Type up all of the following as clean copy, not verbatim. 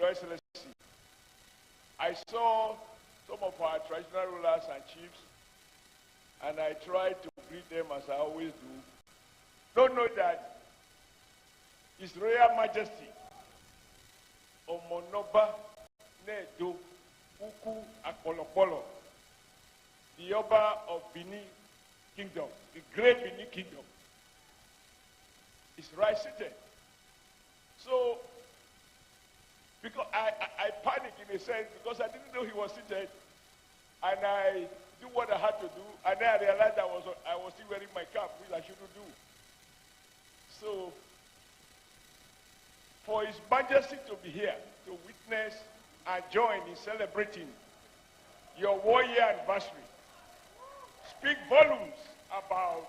Your Excellency, I saw some of our traditional rulers and chiefs, and I tried to greet them as I always do. Don't know that His Royal Majesty Omonoba Nedo Uku Akpolokpolo, the Oba of Benin Kingdom, the great Benin Kingdom, is right seated. So, because I panicked in a sense because I didn't know he was seated, and I do what I had to do, and then I realized I was still wearing my cap, which I shouldn't do. So, for His Majesty to be here to witness and join in celebrating your 1-year anniversary speak volumes about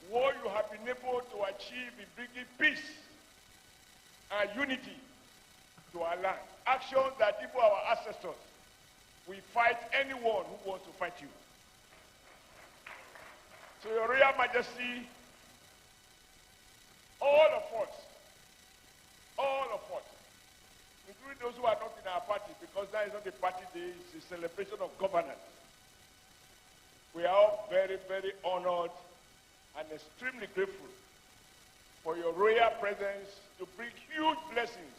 what you have been able to achieve in bringing peace and unity to our land. Actions that even our ancestors will fight anyone who wants to fight you. So, Your Royal Majesty, all of us, including those who are not in our party, because that is not a party day, it's a celebration of governance. We are all very, very honored and extremely grateful for your royal presence to bring huge blessings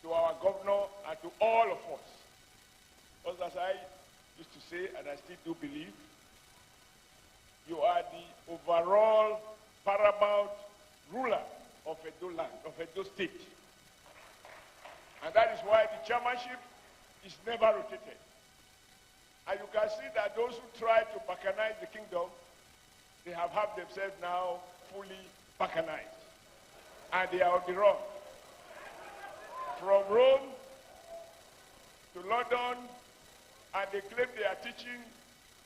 to our governor and to all of us. Because as I used to say, and I still do believe, you are the overall paramount ruler of Edo land, of Edo state. And that is why the chairmanship is never rotated. And you can see that those who try to balkanize the kingdom, they have themselves now fully balkanized. And they are on the run. From Rome to London, and they claim they are teaching,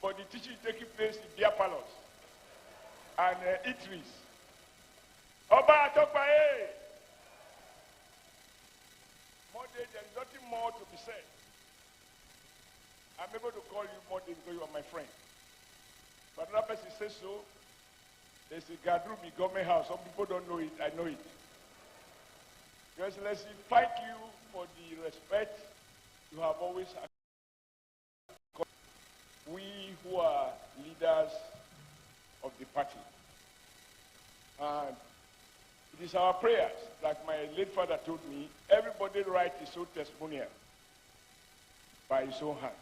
but the teaching is taking place in beer parlors and eateries. Oba Atokpae! Monday, there is nothing more to be said. I'm able to call you Monday because you are my friend. But another person says so. There's a gadroom in government house. Some people don't know it. I know it. Your Excellency, thank you for the respect you have always had. We who are leaders of the party. And it is our prayers, like my late father told me, everybody writes his own testimonial by his own hand.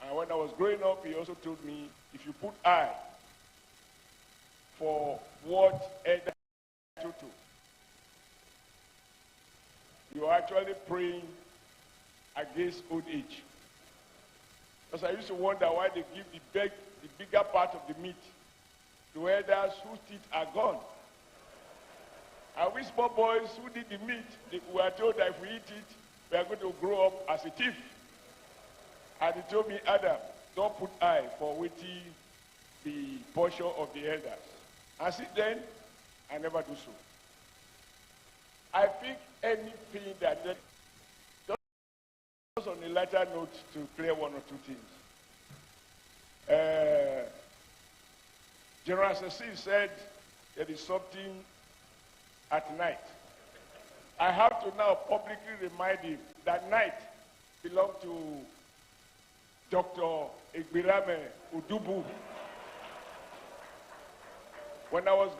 And when I was growing up, he also told me, if you put I for what Elder Tutu, you are actually praying against old age. Because I used to wonder why they give the bigger part of the meat to elders whose teeth are gone. And we small boys who did the meat, we were told that if we eat it, we are going to grow up as a thief. And he told me, Adam, don't put I for waiting the portion of the elders. And since then, I never do so. I think anything that, just on a lighter note to clear one or two things. General Cecil said there is something at night. I have to now publicly remind him that night belonged to Dr. Igbirame Udubu. When I was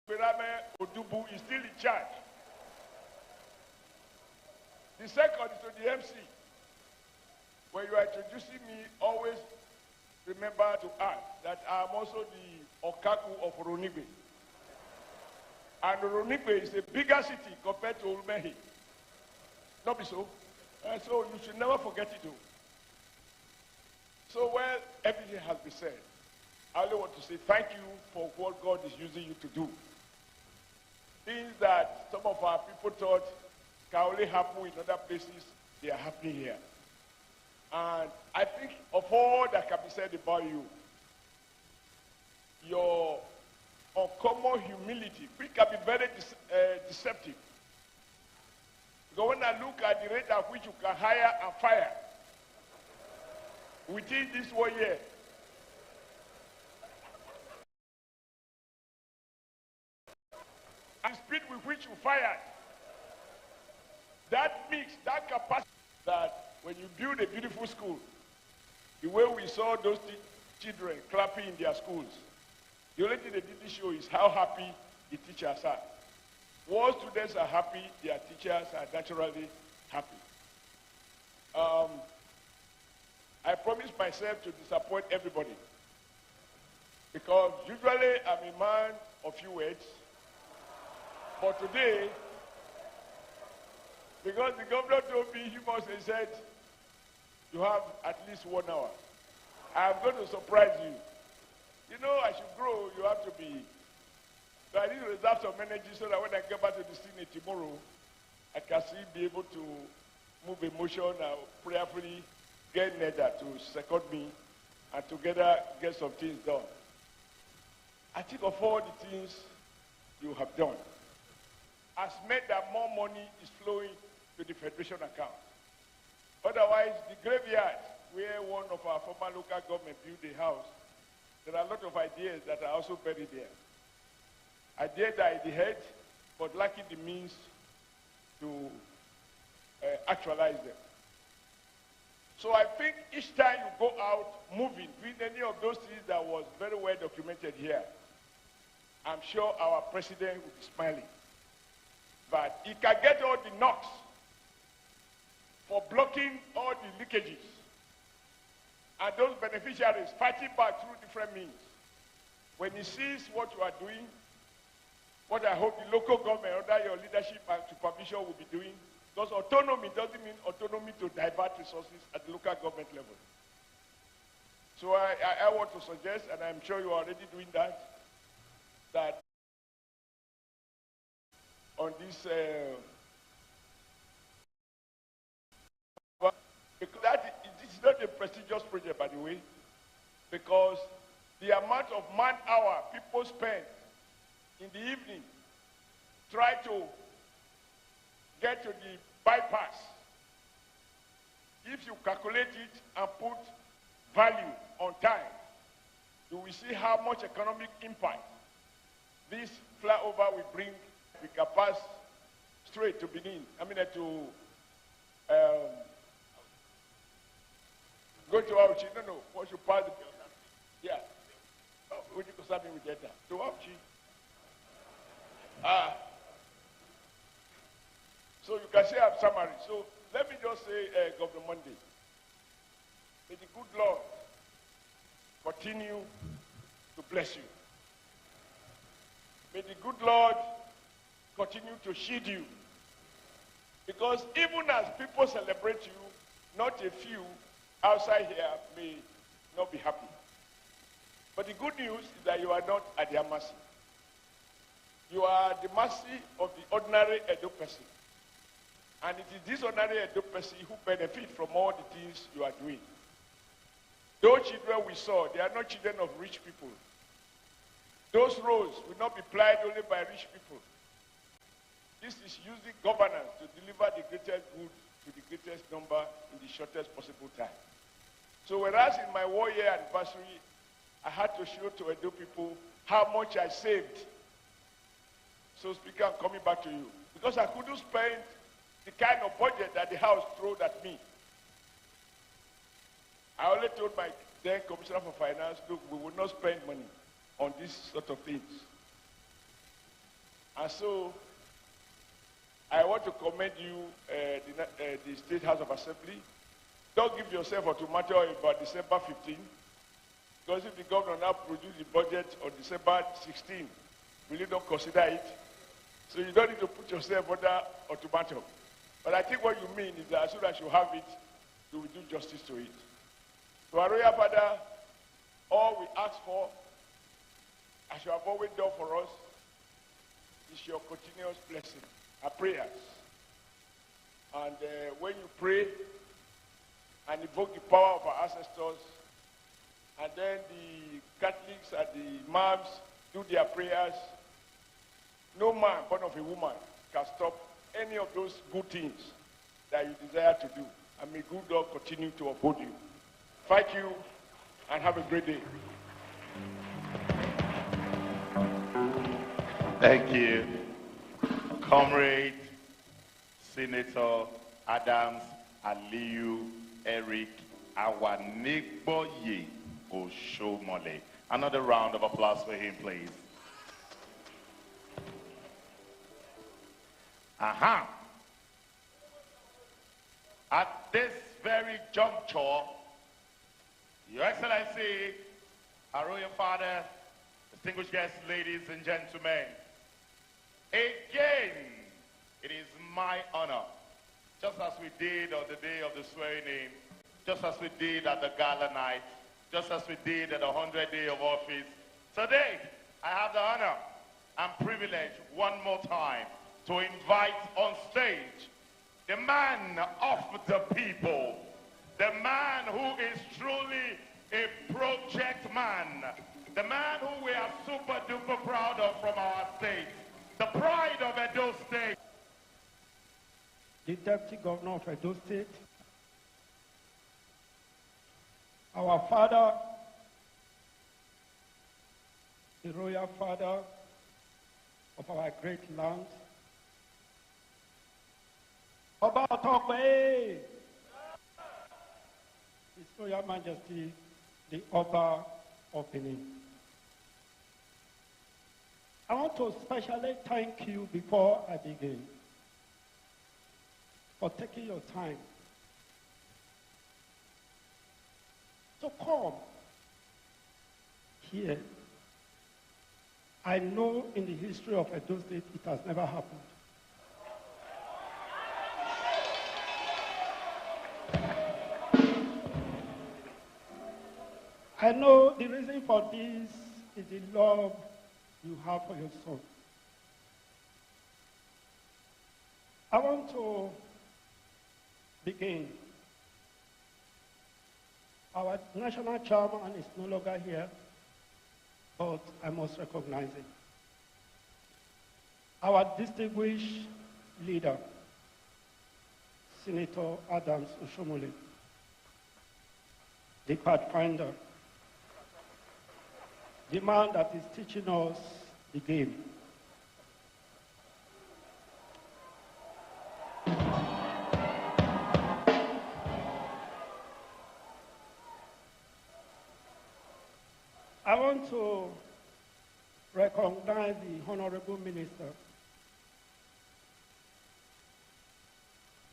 Igbirame Udubu is still in charge. The second is to the MC. When you are introducing me, always remember to add that I am also the Okaku of Ronigbe. And Ronigbe is a bigger city compared to Olumehi. Not be so. And so you should never forget it. So, well, everything has been said. I only want to say thank you for what God is using you to do. Things that some of our people thought can only happen in other places, they are happening here. And I think of all that can be said about you, your uncommon humility, which can be very deceptive. Because when I look at the rate at which you can hire and fire within this 1 year, and speed with which you fired. That mix, that capacity, that when you build a beautiful school, the way we saw those children clapping in their schools, the only thing they didn't show is how happy the teachers are. Once students are happy, their teachers are naturally happy. I promised myself to disappoint everybody, because usually I'm a man of few words, but today, because the governor told me, he said, you have at least 1 hour. I'm going to surprise you. You know, as you grow, you have to be. So I need to reserve some energy so that when I get back to the Senate tomorrow, I can still be able to move emotion and prayerfully get Neda to second me and together get some things done. I think of all the things you have done has meant that more money is flowing to the Federation account. Otherwise, the graveyard where one of our former local government built a house, there are a lot of ideas that are also buried there. Ideas that are in the head, but lacking the means to actualize them. So I think each time you go out moving, doing any of those things that was very well documented here, I'm sure our president will be smiling. But he can get all the knocks for blocking all the leakages. And those beneficiaries fighting back through different means. When he sees what you are doing, what I hope the local government under your leadership and supervision will be doing, because autonomy doesn't mean autonomy to divert resources at the local government level. So I want to suggest, and I'm sure you are already doing that, that on this, because this is not a prestigious project, by the way, because the amount of man-hour people spend in the evening try to get to the bypass, if you calculate it and put value on time, you will see how much economic impact this flyover will bring. We can pass straight to Benin. I mean, to go to Auchi. No, once you pass the yeah. Oh, would you concern me with that? To Auchi. So you can say I'm summary. So let me just say, Governor Monday, may the good Lord continue to bless you. May the good Lord continue to shield you. Because even as people celebrate you, not a few outside here may not be happy. But the good news is that you are not at their mercy. You are at the mercy of the ordinary Edo person. And it is this ordinary Edo person who benefit from all the things you are doing. Those children we saw, they are not children of rich people. Those roads will not be plied only by rich people. This is using governance to deliver the greatest good to the greatest number in the shortest possible time. So whereas in my 1-year anniversary, I had to show to Edo people how much I saved. So Speaker, I'm coming back to you. Because I couldn't spend the kind of budget that the House threw at me. I only told my then Commissioner for Finance, look, we will not spend money on these sort of things. And so I want to commend you, the State House of Assembly. Don't give yourself ultimatum about December 15, because if the governor now produces the budget on December 16, will you not consider it? So you don't need to put yourself under ultimatum. But I think what you mean is that as soon as you have it, you will do justice to it. So our Royal Father, all we ask for, as you have always done for us, is your continuous blessing, our prayers. And when you pray and invoke the power of our ancestors, and then the Catholics and the imams do their prayers, no man born of a woman can stop any of those good things that you desire to do. And may good God continue to uphold you. Thank you, and have a great day. Thank you. Comrade Senator Adams Aliyu Eric Awanigboye Oshomole. Another round of applause for him, please. Aha. At this very juncture, Your Excellency, our Royal Father, distinguished guests, ladies and gentlemen, again, it is my honor, just as we did on the day of the swearing-in, just as we did at the gala night, just as we did at the 100th day of office. Today, I have the honor and privilege one more time to invite on stage the man of the people, the man who is truly a project man, the man who we are super duper proud of from our state, the pride of Edo State. The Deputy Governor of Edo State, our father, the royal father of our great land, Oba Otokwe, His Royal Majesty, the Oba of Benin. I want to especially thank you before I begin for taking your time to come here. I know in the history of Edo State it has never happened. I know the reason for this is the love you have for your son. I want to begin. Our national chairman is no longer here, but I must recognize it. Our distinguished leader, Senator Adams Oshomole, the pathfinder, the man that is teaching us the game. I want to recognize the Honorable Minister,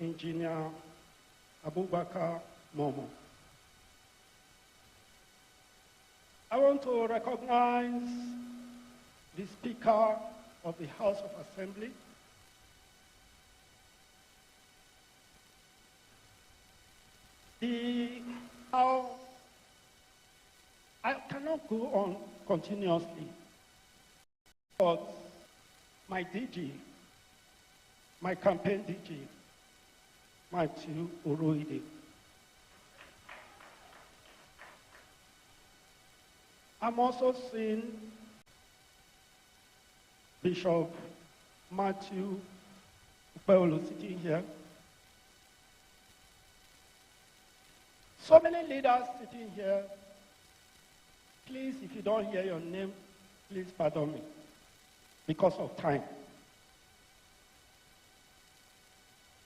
Engineer Abubakar Momo. I want to recognize the Speaker of the House of Assembly, I cannot go on continuously, but my DG, my campaign DG, Matthew Oroide. I'm also seeing Bishop Matthew Paolo sitting here. So many leaders sitting here. Please, if you don't hear your name, please pardon me, because of time.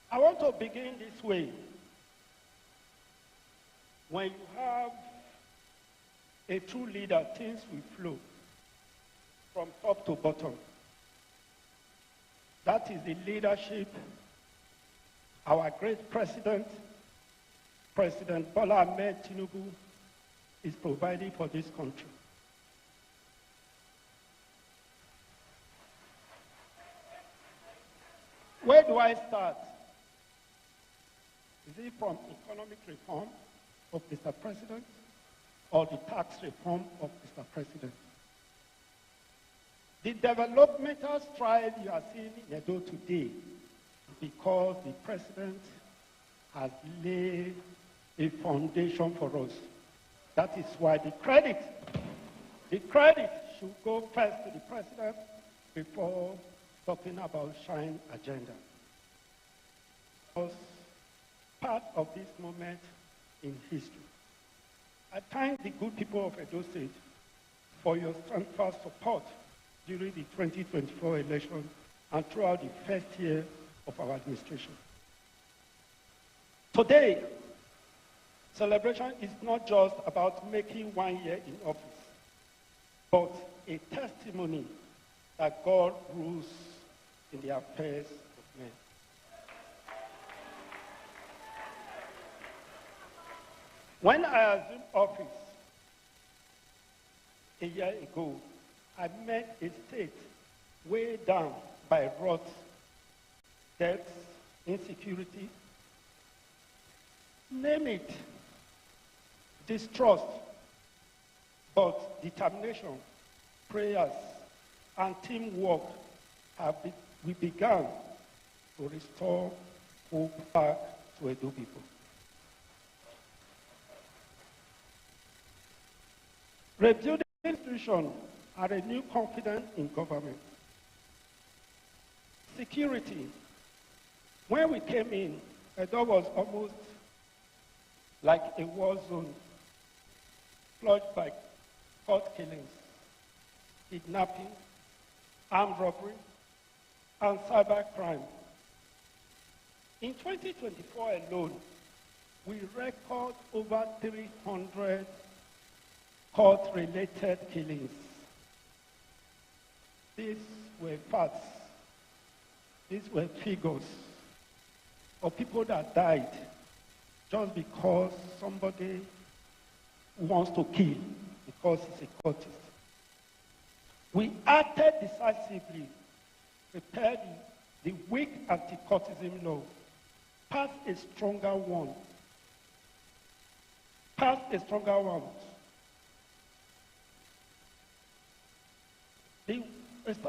I want to begin this way. When you have a true leader, things will flow from top to bottom. That is the leadership our great president, President Bola Ahmed Tinubu, is providing for this country. Where do I start? Is it from economic reform of Mr. President or the tax reform of Mr. President? The developmental strides you are seeing in Edo today because the President has laid a foundation for us. That is why the credit should go first to the President before talking about Shine Agenda. Because part of this moment in history. I thank the good people of Edo State for your steadfast support during the 2024 election and throughout the first year of our administration. Today, celebration is not just about making 1 year in office, but a testimony that God rules in the affairs of men. When I assumed office a year ago, I met a state weighed down by rot, debts, insecurity, name it, distrust, but determination, prayers, and teamwork we began to restore hope back to Edo people. Rebuilding institutions and a new confidence in government. Security. When we came in, Edo was almost like a war zone, plagued by court killings, kidnapping, armed robbery, and cyber crime. In 2024 alone, we record over 300 court-related killings. These were facts. These were figures of people that died just because somebody wants to kill because he's a courtist. We acted decisively, prepared the weak anti-courtism law, passed a stronger one, passed a stronger one.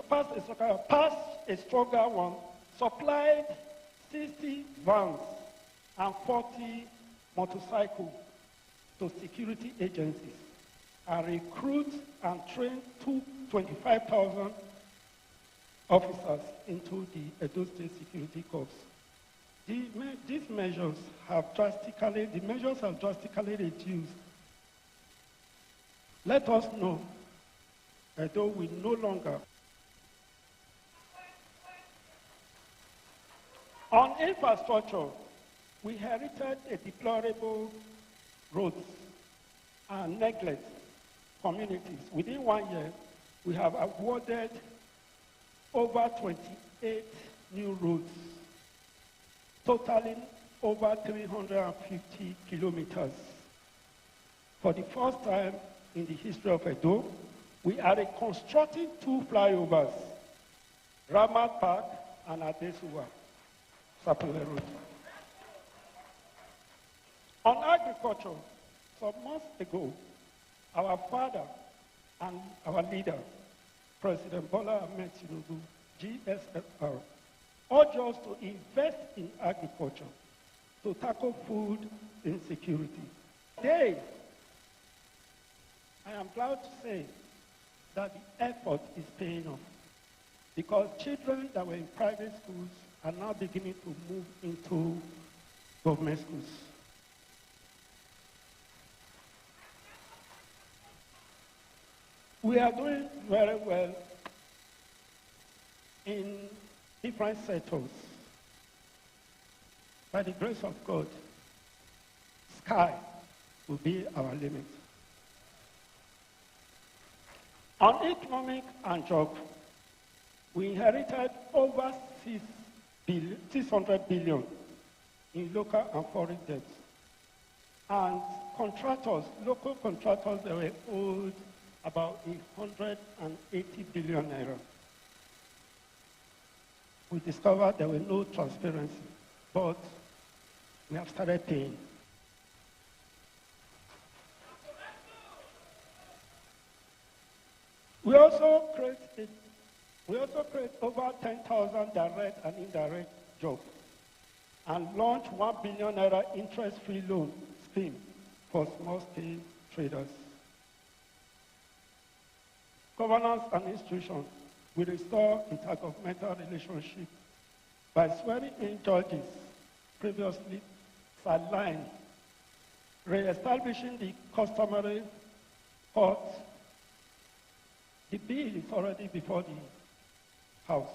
Passed a stronger one, supplied 60 vans and 40 motorcycles to security agencies, and recruit and train 25,000 officers into the Edo State Security Corps. These measures have drastically reduced. Let us know Edo will no longer. On infrastructure, we inherited a deplorable roads and neglect communities. Within 1 year, we have awarded over 28 new roads, totaling over 350 kilometers. For the first time in the history of Edo, we are reconstructing 2 flyovers, Ramat Park and Adesuwa, Sapele Road. On agriculture, some months ago, our father and our leader, President Bola Ahmed Tinubu, GSFR, urged us to invest in agriculture to tackle food insecurity. Today, I am glad to say that the effort is paying off because children that were in private schools are now beginning to move into government schools. We are doing very well in different sectors. By the grace of God, sky will be our limit. On economic and job, we inherited over 600 billion in local and foreign debts. And contractors, local contractors, they were owed about 180 billion naira. We discovered there was no transparency, but we have started paying. We also create over 10,000 direct and indirect jobs and launch 1 billion naira interest-free loan scheme for small-scale traders. Governance and institutions will restore intergovernmental relationship by swearing in judges previously sidelined, re-establishing the customary court. The bill is already before the House.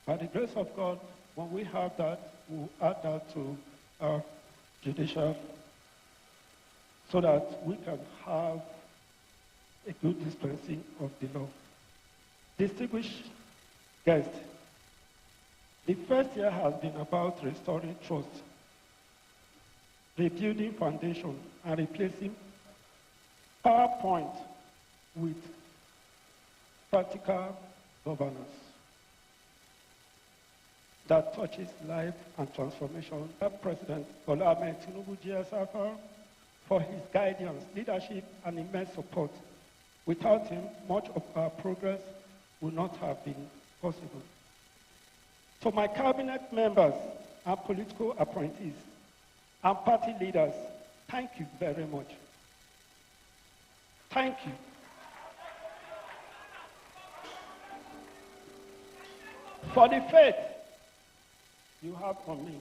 By the grace of God, when we have that, we'll add that to our judicial so that we can have a good dispensing of the law. Distinguished guests, the first year has been about restoring trust, rebuilding foundation, and replacing PowerPoint with practical governance that touches life and transformation. President Bola Ahmed Tinubu GSFR for his guidance, leadership, and immense support. Without him, much of our progress would not have been possible. To my cabinet members and political appointees and party leaders, thank you very much. Thank you. For the faith you have on me,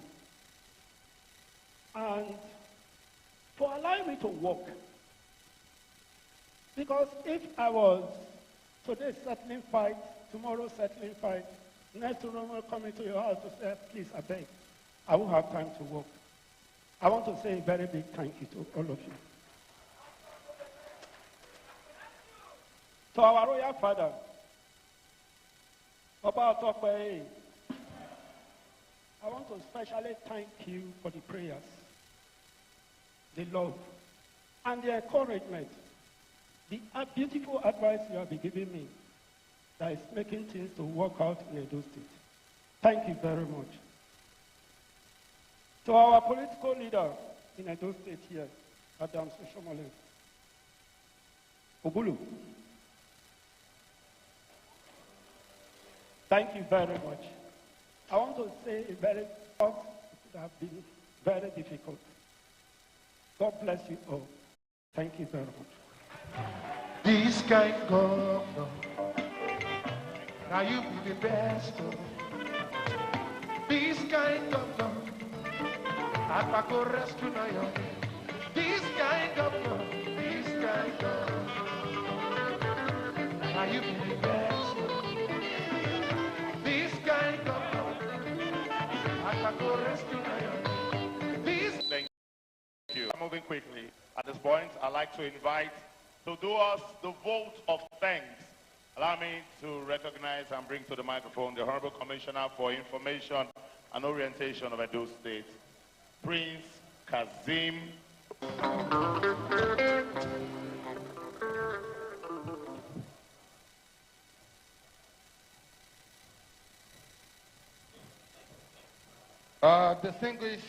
and for allowing me to walk. Because if I was today settling fight, tomorrow settling fight, next tomorrow coming to your house to say, please, I beg, I won't have time to walk. I want to say a very big thank you to all of you. To our royal father, Oba Otokwe, I want to especially thank you for the prayers, the love, and the encouragement, the beautiful advice you have been giving me that is making things to work out in Edo State. Thank you very much. To our political leader in Edo State here, Adams Oshomole, Obulu, thank you very much. I want to say a very talk that have been very difficult. God bless you all. Thank you very much. This kind of now you be the best of this kind of love. I go rescue now you. This kind of love, this kind of now you be the best of this kind of love. I go rescue now you. This. Thank you. Moving quickly. At this point, I'd like to invite to do us the vote of thanks. Allow me to recognize and bring to the microphone the Honorable Commissioner for Information and Orientation of Edo State, Prince Kazim. Distinguished